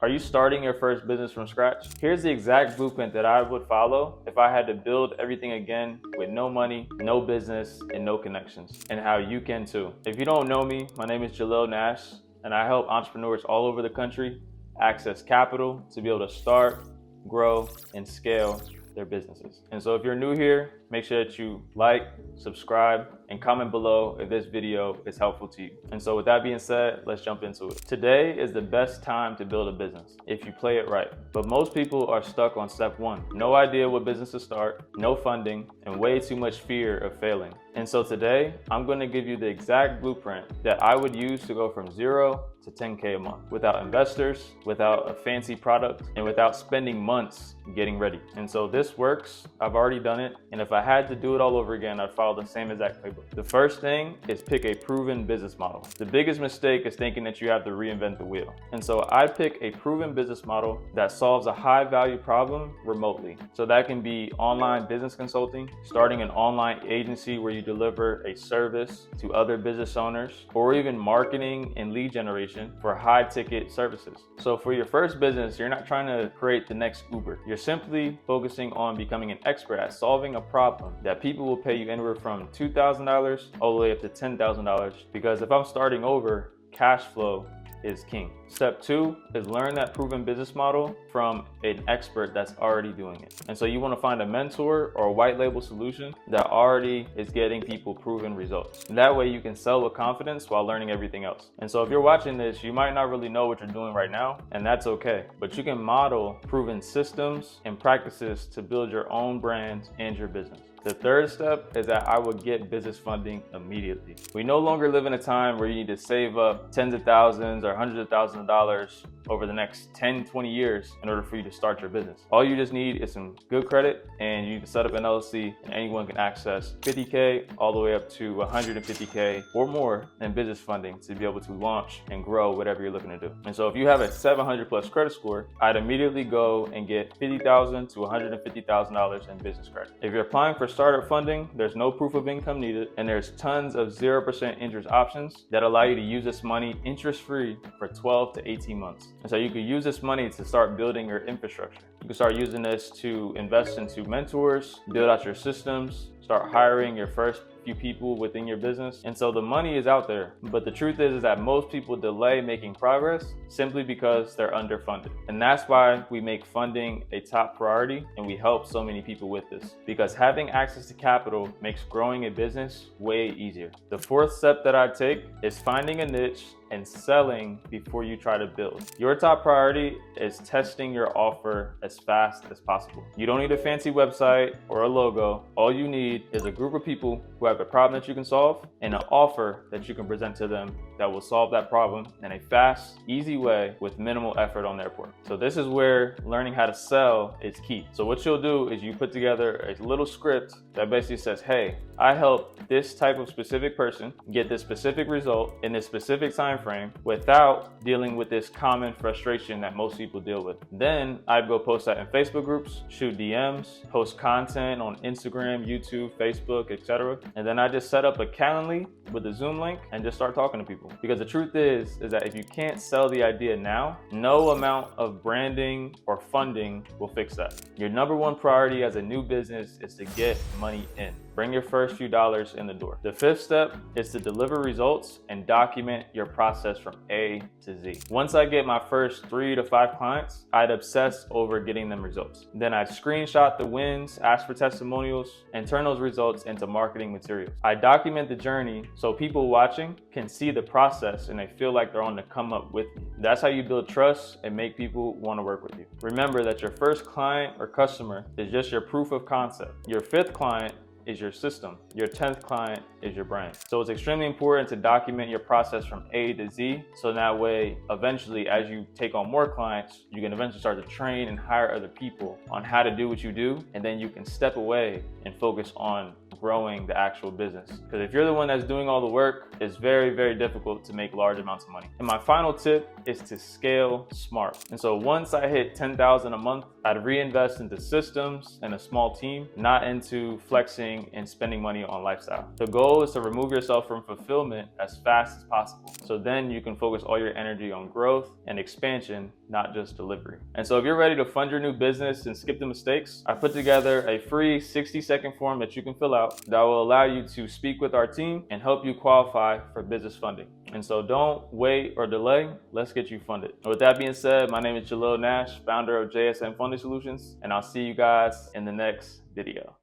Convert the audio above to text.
Are you starting your first business from scratch? Here's the exact blueprint that I would follow if I had to build everything again with no money, no business, and no connections, and how you can too. If you don't know me, my name is Jalil Nash, and I help entrepreneurs all over the country access capital to be able to start, grow, and scale their businesses. And so if you're new here, make sure that you like, subscribe, and comment below if this video is helpful to you. And so with that being said, let's jump into it. Today is the best time to build a business if you play it right. But most people are stuck on step one. No idea what business to start, no funding, and way too much fear of failing. And so today, I'm going to give you the exact blueprint that I would use to go from 0 to 10K a month without investors, without a fancy product, and without spending months getting ready. And so this works. I've already done it. And if I had to do it all over again, I'd follow the same exact playbook. The first thing is pick a proven business model. The biggest mistake is thinking that you have to reinvent the wheel. And so I pick a proven business model that solves a high value problem remotely. So that can be online business consulting, starting an online agency where you deliver a service to other business owners, or even marketing and lead generation for high ticket services. So for your first business, you're not trying to create the next Uber. You're simply focusing on becoming an expert at solving a problem that people will pay you anywhere from $2,000 all the way up to $10,000. Because if I'm starting over, cash flow is king. Step two is learn that proven business model from an expert that's already doing it. And so you want to find a mentor or a white label solution that already is getting people proven results. And that way you can sell with confidence while learning everything else. And so if you're watching this, you might not really know what you're doing right now, and that's okay. But you can model proven systems and practices to build your own brand and your business. The third step is that I would get business funding immediately. We no longer live in a time where you need to save up tens of thousands or hundreds of thousands of dollars over the next 10, 20 years in order for you to start your business. All you just need is some good credit, and you can set up an LLC, and anyone can access 50K all the way up to 150K or more in business funding to be able to launch and grow whatever you're looking to do. And so if you have a 700 plus credit score, I'd immediately go and get $50,000 to $150,000 in business credit. If you're applying for startup funding, there's no proof of income needed, and there's tons of 0% interest options that allow you to use this money interest-free for 12 to 18 months. And so you could use this money to start building your infrastructure. You can start using this to invest into mentors, build out your systems, start hiring your first few people within your business. And so the money is out there, but the truth is that most people delay making progress simply because they're underfunded. And that's why we make funding a top priority, and we help so many people with this, because having access to capital makes growing a business way easier. The fourth step that I take is finding a niche and selling before you try to build. Your top priority is testing your offer as fast as possible. You don't need a fancy website or a logo. All you need is a group of people who have a problem that you can solve and an offer that you can present to them that will solve that problem in a fast, easy way with minimal effort on their part. So this is where learning how to sell is key. So what you'll do is you put together a little script that basically says, hey, I help this type of specific person get this specific result in this specific time frame without dealing with this common frustration that most people deal with. Then I'd go post that in Facebook groups, shoot DMs, post content on Instagram, YouTube, Facebook, etc. And then I just set up a Calendly with a Zoom link and just start talking to people. Because the truth is that if you can't sell the idea now, no amount of branding or funding will fix that. Your number one priority as a new business is to get money in. Bring your first few dollars in the door. The fifth step is to deliver results and document your process from A to Z. Once I get my first 3 to 5 clients, I'd obsess over getting them results. Then I'd screenshot the wins, ask for testimonials, and turn those results into marketing materials. I document the journey so people watching can see the process and they feel like they're on the come up with me. That's how you build trust and make people want to work with you. Remember that your first client or customer is just your proof of concept. Your fifth client is your system. Your 10th client is your brand. So it's extremely important to document your process from A to Z, so that way, eventually, as you take on more clients, you can eventually start to train and hire other people on how to do what you do, and then you can step away and focus on growing the actual business. Because if you're the one that's doing all the work, it's very, very difficult to make large amounts of money. And my final tip is to scale smart. And so once I hit 10,000 a month, I'd reinvest into systems and a small team, not into flexing and spending money on lifestyle. The goal is to remove yourself from fulfillment as fast as possible. So then you can focus all your energy on growth and expansion, not just delivery. And so if you're ready to fund your new business and skip the mistakes, I put together a free 60-second form that you can fill out that will allow you to speak with our team and help you qualify for business funding. And so don't wait or delay, let's get you funded. With that being said, my name is Jalil Nash, founder of JSM Funding Solutions, and I'll see you guys in the next video.